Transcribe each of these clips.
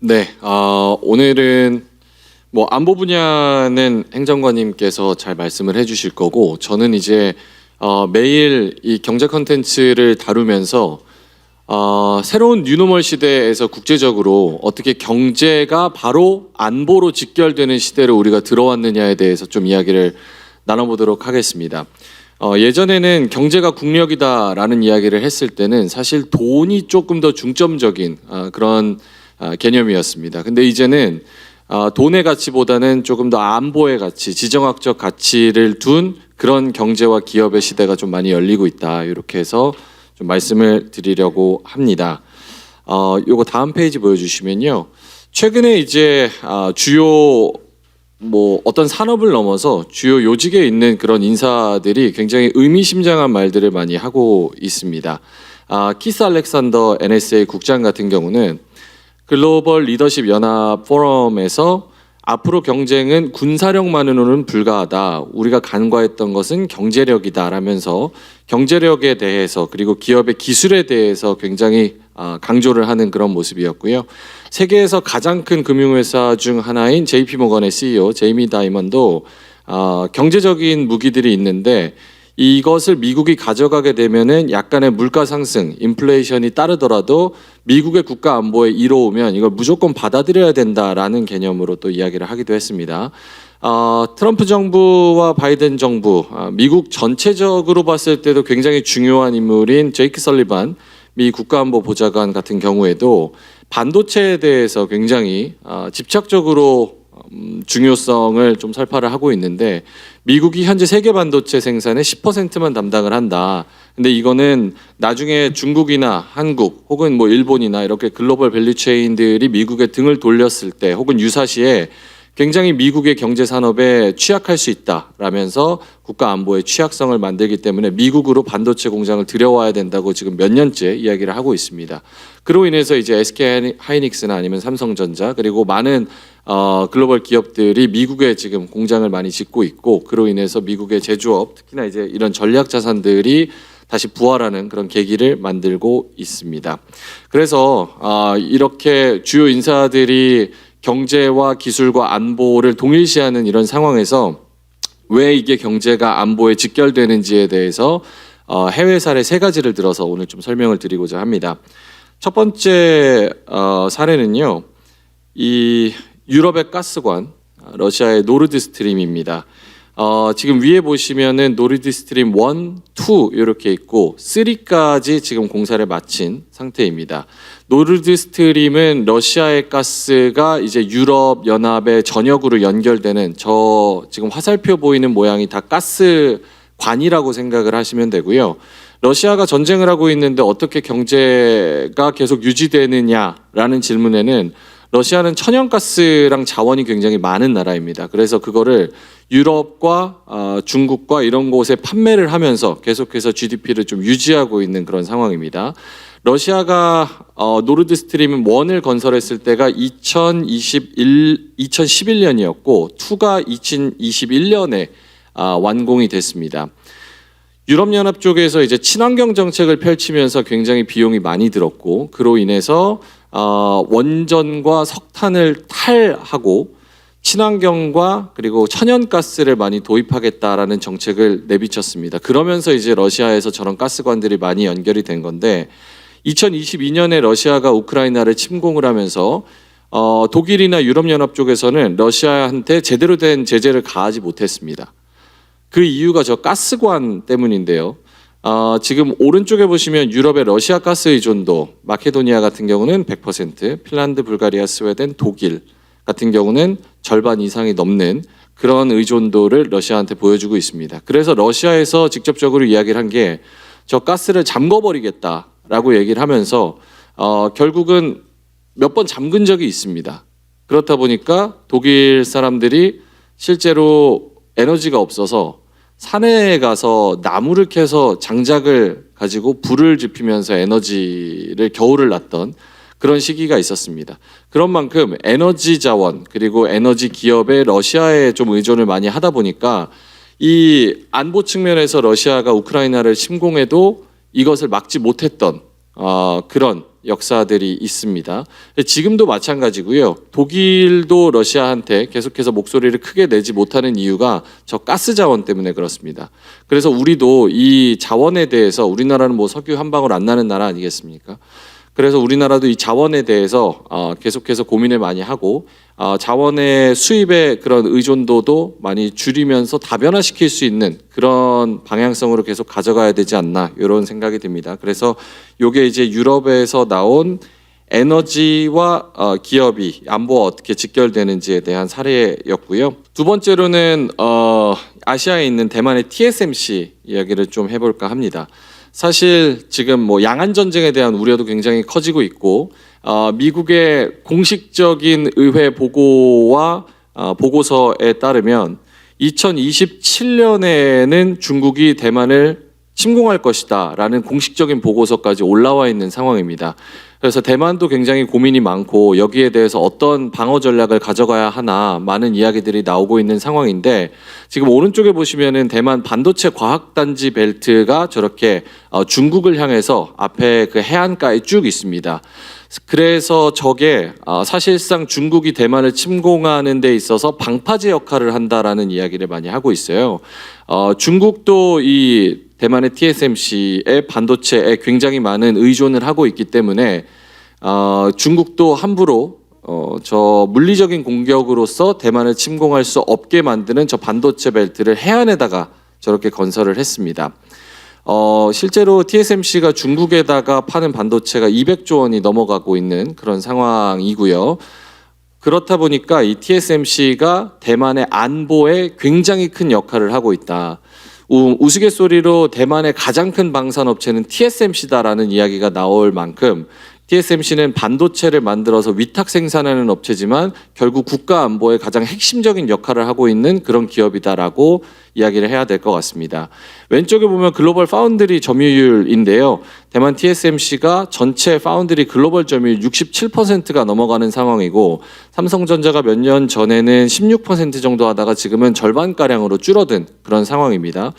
네, 오늘은 뭐 안보 분야는 행정관님께서 잘 말씀을 해주실 거고, 저는 이제 매일 이 경제 컨텐츠를 다루면서 새로운 뉴노멀 시대에서 국제적으로 어떻게 경제가 바로 안보로 직결되는 시대로 우리가 들어왔느냐에 대해서 좀 이야기를 나눠보도록 하겠습니다. 예전에는 경제가 국력이다라는 이야기를 했을 때는 사실 돈이 조금 더 중점적인 그런 개념이었습니다. 근데 이제는 돈의 가치보다는 조금 더 안보의 가치, 지정학적 가치를 둔 그런 경제와 기업의 시대가 좀 많이 열리고 있다. 이렇게 해서 좀 말씀을 드리려고 합니다. 요거 다음 페이지 보여주시면요. 최근에 이제 주요 뭐 어떤 산업을 넘어서 주요 요직에 있는 그런 인사들이 굉장히 의미심장한 말들을 많이 하고 있습니다. 키스 알렉산더 NSA 국장 같은 경우는 글로벌 리더십 연합 포럼에서 앞으로 경쟁은 군사력만으로는 불가하다. 우리가 간과했던 것은 경제력이다 라면서 경제력에 대해서 그리고 기업의 기술에 대해서 굉장히 강조를 하는 그런 모습이었고요. 세계에서 가장 큰 금융회사 중 하나인 JP모건의 CEO 제이미 다이먼도 경제적인 무기들이 있는데 이것을 미국이 가져가게 되면은 약간의 물가 상승, 인플레이션이 따르더라도 미국의 국가 안보에 이로우면 이걸 무조건 받아들여야 된다라는 개념으로 또 이야기를 하기도 했습니다. 트럼프 정부와 바이든 정부, 미국 전체적으로 봤을 때도 굉장히 중요한 인물인 제이크 설리반 미 국가안보 보좌관 같은 경우에도 반도체에 대해서 굉장히 집착적으로 중요성을 좀 설파를 하고 있는데 미국이 현재 세계 반도체 생산의 10%만 담당을 한다. 근데 이거는 나중에 중국이나 한국 혹은 뭐 일본이나 이렇게 글로벌 밸류체인들이 미국에 등을 돌렸을 때 혹은 유사시에 굉장히 미국의 경제 산업에 취약할 수 있다라면서 국가 안보의 취약성을 만들기 때문에 미국으로 반도체 공장을 들여와야 된다고 지금 몇 년째 이야기를 하고 있습니다. 그로 인해서 이제 SK 하이닉스나 아니면 삼성전자 그리고 많은 글로벌 기업들이 미국에 지금 공장을 많이 짓고 있고 그로 인해서 미국의 제조업 특히나 이제 이런 전략 자산들이 다시 부활하는 그런 계기를 만들고 있습니다. 그래서 이렇게 주요 인사들이 경제와 기술과 안보를 동일시하는 이런 상황에서 왜 이게 경제가 안보에 직결되는지에 대해서 해외 사례 세 가지를 들어서 오늘 좀 설명을 드리고자 합니다. 첫 번째 사례는요. 이 유럽의 가스관, 러시아의 노르드 스트림입니다. 지금 위에 보시면은 노르드 스트림 1, 2 이렇게 있고 3까지 지금 공사를 마친 상태입니다. 노르드 스트림은 러시아의 가스가 이제 유럽 연합의 전역으로 연결되는 저 지금 화살표 보이는 모양이 다 가스관이라고 생각을 하시면 되고요. 러시아가 전쟁을 하고 있는데 어떻게 경제가 계속 유지되느냐라는 질문에는 러시아는 천연가스랑 자원이 굉장히 많은 나라입니다. 그래서 그거를 유럽과 중국과 이런 곳에 판매를 하면서 계속해서 GDP를 좀 유지하고 있는 그런 상황입니다. 러시아가 노르드 스트림 1을 건설했을 때가 2011년이었고 2가 2021년에 완공이 됐습니다. 유럽연합 쪽에서 이제 친환경 정책을 펼치면서 굉장히 비용이 많이 들었고 그로 인해서 원전과 석탄을 탈하고 친환경과 그리고 천연가스를 많이 도입하겠다라는 정책을 내비쳤습니다. 그러면서 이제 러시아에서 저런 가스관들이 많이 연결이 된 건데 2022년에 러시아가 우크라이나를 침공을 하면서 독일이나 유럽연합 쪽에서는 러시아한테 제대로 된 제재를 가하지 못했습니다. 그 이유가 저 가스관 때문인데요. 지금 오른쪽에 보시면 유럽의 러시아 가스 의존도 마케도니아 같은 경우는 100%, 핀란드, 불가리아, 스웨덴, 독일 같은 경우는 절반 이상이 넘는 그런 의존도를 러시아한테 보여주고 있습니다. 그래서 러시아에서 직접적으로 이야기를 한 게 저 가스를 잠궈버리겠다라고 얘기를 하면서 결국은 몇 번 잠근 적이 있습니다. 그렇다 보니까 독일 사람들이 실제로 에너지가 없어서 산에 가서 나무를 캐서 장작을 가지고 불을 지피면서 에너지를 겨울을 났던 그런 시기가 있었습니다. 그런 만큼 에너지 자원 그리고 에너지 기업에 러시아에 좀 의존을 많이 하다 보니까 이 안보 측면에서 러시아가 우크라이나를 침공해도 이것을 막지 못했던 그런 역사들이 있습니다. 지금도 마찬가지고요. 독일도 러시아한테 계속해서 목소리를 크게 내지 못하는 이유가 저 가스 자원 때문에 그렇습니다. 그래서 우리도 이 자원에 대해서 우리나라는 뭐 석유 한 방울 안 나는 나라 아니겠습니까? 그래서 우리나라도 이 자원에 대해서 계속해서 고민을 많이 하고 자원의 수입의 그런 의존도도 많이 줄이면서 다변화시킬 수 있는 그런 방향성으로 계속 가져가야 되지 않나 이런 생각이 듭니다. 그래서 이게 이제 유럽에서 나온 에너지와 기업이 안보와 어떻게 직결되는지에 대한 사례였고요. 두 번째로는 아시아에 있는 대만의 TSMC 이야기를 좀 해볼까 합니다. 사실 지금 뭐 양안 전쟁에 대한 우려도 굉장히 커지고 있고 미국의 공식적인 의회 보고와 보고서에 따르면 2027년에는 중국이 대만을 침공할 것이다라는 공식적인 보고서까지 올라와 있는 상황입니다. 그래서 대만도 굉장히 고민이 많고 여기에 대해서 어떤 방어 전략을 가져가야 하나 많은 이야기들이 나오고 있는 상황인데 지금 오른쪽에 보시면은 대만 반도체 과학단지 벨트가 저렇게 중국을 향해서 앞에 그 해안가에 쭉 있습니다. 그래서 저게 사실상 중국이 대만을 침공하는 데 있어서 방파제 역할을 한다라는 이야기를 많이 하고 있어요. 중국도 이 대만의 TSMC의 반도체에 굉장히 많은 의존을 하고 있기 때문에 중국도 함부로 저 물리적인 공격으로서 대만을 침공할 수 없게 만드는 저 반도체 벨트를 해안에다가 저렇게 건설을 했습니다. 실제로 TSMC가 중국에다가 파는 반도체가 200조 원이 넘어가고 있는 그런 상황이고요. 그렇다 보니까 이 TSMC가 대만의 안보에 굉장히 큰 역할을 하고 있다. 우스갯소리로 대만의 가장 큰 방산업체는 TSMC다라는 이야기가 나올 만큼 TSMC는 반도체를 만들어서 위탁 생산하는 업체지만 결국 국가 안보에 가장 핵심적인 역할을 하고 있는 그런 기업이다라고 이야기를 해야 될 것 같습니다. 왼쪽에 보면 글로벌 파운드리 점유율인데요. 대만 TSMC가 전체 파운드리 글로벌 점유율 67%가 넘어가는 상황이고 삼성전자가 몇 년 전에는 16% 정도 하다가 지금은 절반가량으로 줄어든 그런 상황입니다.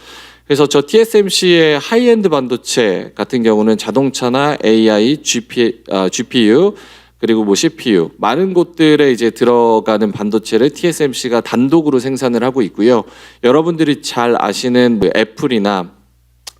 그래서 저 TSMC의 하이엔드 반도체 같은 경우는 자동차나 AI, GPU 그리고 뭐 CPU 많은 곳들에 이제 들어가는 반도체를 TSMC가 단독으로 생산을 하고 있고요. 여러분들이 잘 아시는 뭐 애플이나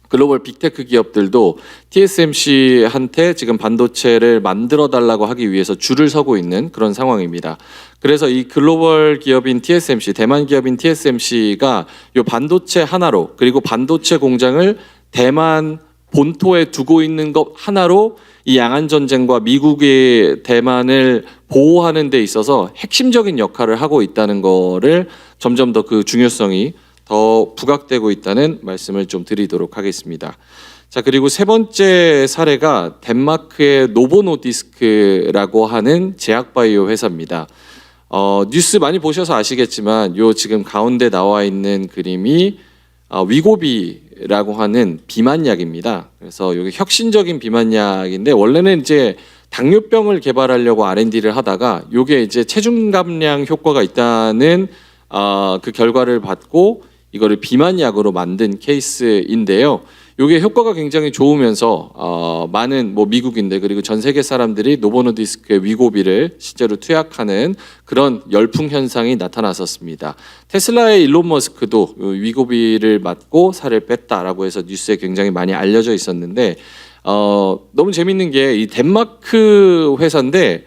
글로벌 빅테크 기업들도 TSMC한테 지금 반도체를 만들어 달라고 하기 위해서 줄을 서고 있는 그런 상황입니다. 그래서 이 글로벌 기업인 TSMC, 대만 기업인 TSMC가 이 반도체 하나로 그리고 반도체 공장을 대만 본토에 두고 있는 것 하나로 이 양안 전쟁과 미국의 대만을 보호하는 데 있어서 핵심적인 역할을 하고 있다는 거를 점점 더 그 중요성이 더 부각되고 있다는 말씀을 좀 드리도록 하겠습니다. 자, 그리고 세 번째 사례가 덴마크의 노보노디스크라고 하는 제약바이오 회사입니다. 뉴스 많이 보셔서 아시겠지만 요 지금 가운데 나와 있는 그림이 위고비라고 하는 비만약입니다. 그래서 이게 혁신적인 비만약인데 원래는 이제 당뇨병을 개발하려고 R&D를 하다가 요게 이제 체중 감량 효과가 있다는 그 결과를 받고 이거를 비만약으로 만든 케이스인데요. 이게 효과가 굉장히 좋으면서 많은 뭐 미국인들 그리고 전 세계 사람들이 노보노디스크의 위고비를 실제로 투약하는 그런 열풍 현상이 나타났었습니다. 테슬라의 일론 머스크도 위고비를 맞고 살을 뺐다라고 해서 뉴스에 굉장히 많이 알려져 있었는데 너무 재밌는 게 이 덴마크 회사인데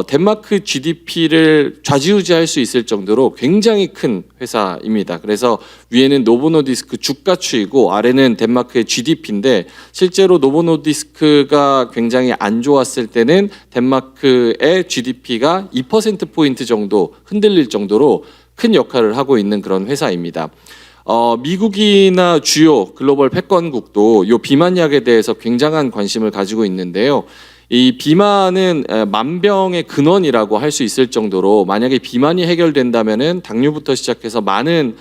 덴마크 GDP를 좌지우지할 수 있을 정도로 굉장히 큰 회사입니다. 그래서 위에는 노보노디스크 주가추이고 아래는 덴마크의 GDP인데 실제로 노보노디스크가 굉장히 안 좋았을 때는 덴마크의 GDP가 2%포인트 정도 흔들릴 정도로 큰 역할을 하고 있는 그런 회사입니다. 미국이나 주요 글로벌 패권국도 이 비만약에 대해서 굉장한 관심을 가지고 있는데요. 이 비만은 만병의 근원이라고 할 수 있을 정도로 만약에 비만이 해결된다면은 당뇨부터 시작해서 많은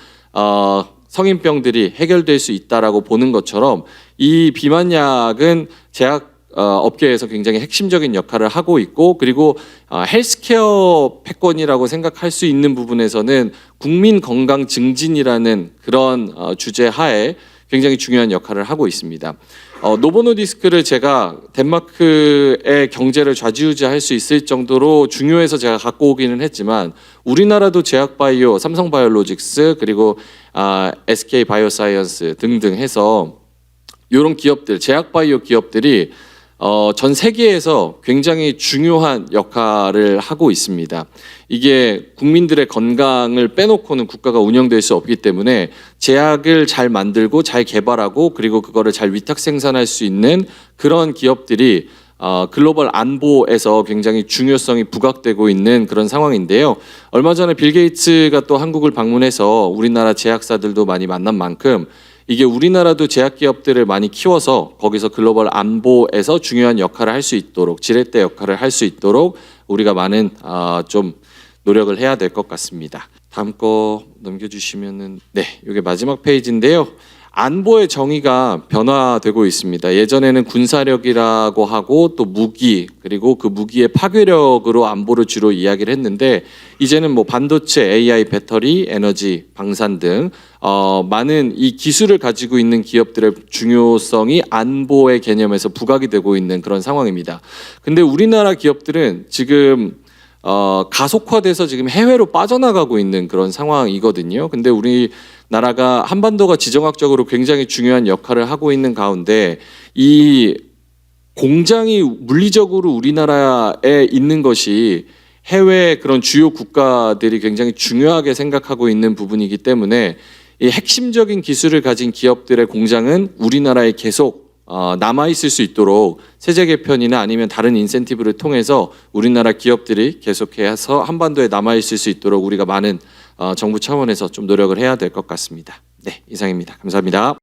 성인병들이 해결될 수 있다라고 보는 것처럼 이 비만약은 제약 업계에서 굉장히 핵심적인 역할을 하고 있고 그리고 헬스케어 패권이라고 생각할 수 있는 부분에서는 국민 건강 증진이라는 그런 주제 하에 굉장히 중요한 역할을 하고 있습니다. 노보노디스크를 제가 덴마크의 경제를 좌지우지할 수 있을 정도로 중요해서 제가 갖고 오기는 했지만 우리나라도 제약바이오, 삼성바이오로직스 그리고 SK바이오사이언스 등등 해서 이런 기업들, 제약바이오 기업들이 전 세계에서 굉장히 중요한 역할을 하고 있습니다. 이게 국민들의 건강을 빼놓고는 국가가 운영될 수 없기 때문에 제약을 잘 만들고 잘 개발하고 그리고 그거를 잘 위탁 생산할 수 있는 그런 기업들이 글로벌 안보에서 굉장히 중요성이 부각되고 있는 그런 상황인데요. 얼마 전에 빌 게이츠가 또 한국을 방문해서 우리나라 제약사들도 많이 만난 만큼 이게 우리나라도 제약기업들을 많이 키워서 거기서 글로벌 안보에서 중요한 역할을 할 수 있도록 지렛대 역할을 할 수 있도록 우리가 많은 좀 노력을 해야 될 것 같습니다. 다음 거 넘겨주시면은 네, 이게 마지막 페이지인데요. 안보의 정의가 변화되고 있습니다. 예전에는 군사력이라고 하고 또 무기 그리고 그 무기의 파괴력으로 안보를 주로 이야기를 했는데 이제는 뭐 반도체, AI, 배터리, 에너지, 방산 등 많은 이 기술을 가지고 있는 기업들의 중요성이 안보의 개념에서 부각이 되고 있는 그런 상황입니다. 근데 우리나라 기업들은 지금 가속화돼서 지금 해외로 빠져나가고 있는 그런 상황이거든요. 근데 우리나라가 한반도가 지정학적으로 굉장히 중요한 역할을 하고 있는 가운데 이 공장이 물리적으로 우리나라에 있는 것이 해외 그런 주요 국가들이 굉장히 중요하게 생각하고 있는 부분이기 때문에 이 핵심적인 기술을 가진 기업들의 공장은 우리나라에 계속 남아있을 수 있도록 세제 개편이나 아니면 다른 인센티브를 통해서 우리나라 기업들이 계속해서 한반도에 남아있을 수 있도록 우리가 많은 정부 차원에서 좀 노력을 해야 될 것 같습니다. 네, 이상입니다. 감사합니다.